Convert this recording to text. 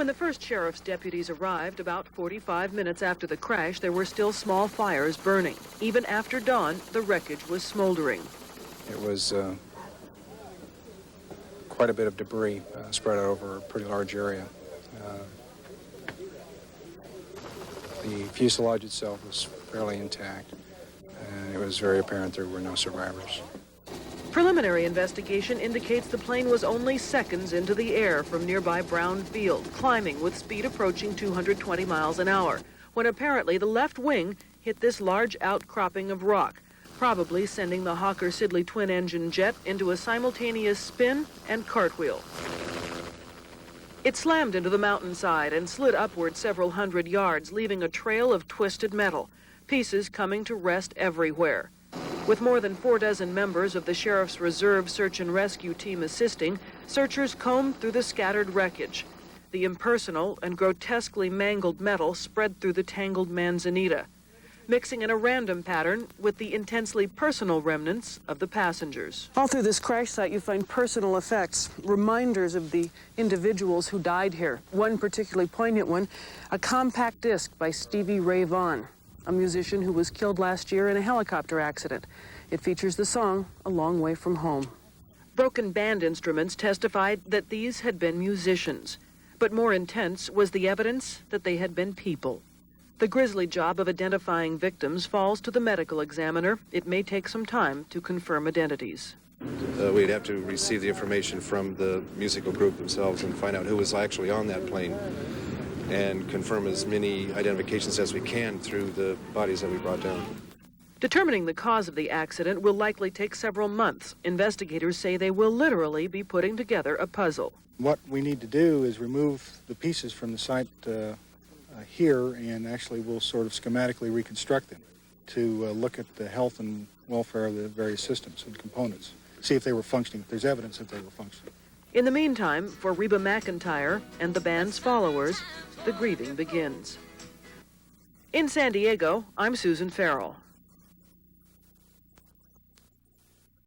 When the first sheriff's deputies arrived about 45 minutes after the crash, there were still small fires burning. Even after dawn, the wreckage was smoldering. It was quite a bit of debris spread out over a pretty large area. The fuselage itself was fairly intact, and it was very apparent there were no survivors. Preliminary investigation indicates the plane was only seconds into the air from nearby Brown Field, climbing with speed approaching 220 miles an hour, when apparently the left wing hit this large outcropping of rock, probably sending the Hawker-Siddeley twin-engine jet into a simultaneous spin and cartwheel. It slammed into the mountainside and slid upward several hundred yards, leaving a trail of twisted metal, pieces coming to rest everywhere. With more than 46 members of the Sheriff's Reserve Search and Rescue Team assisting, searchers combed through the scattered wreckage. The impersonal and grotesquely mangled metal spread through the tangled manzanita, mixing in a random pattern with the intensely personal remnants of the passengers. All through this crash site, you find personal effects, reminders of the individuals who died here. One particularly poignant one, a compact disc by Stevie Ray Vaughan, a musician who was killed last year in a helicopter accident. It features the song, A Long Way From Home. Broken band instruments testified that these had been musicians, but more intense was the evidence that they had been people. The grisly job of identifying victims falls to the medical examiner. It may take some time to confirm identities. We'd have to receive the information from the musical group themselves and find out who was actually on that plane and confirm as many identifications as we can through the bodies that we brought down. Determining the cause of the accident will likely take several months. Investigators say they will literally be putting together a puzzle. What we need to do is remove the pieces from the site here, and actually we'll sort of schematically reconstruct them to look at the health and welfare of the various systems and components, see if they were functioning, if there's evidence that they were functioning. In the meantime, for Reba McEntyre and the band's followers, the grieving begins. In San Diego, I'm Susan Farrell.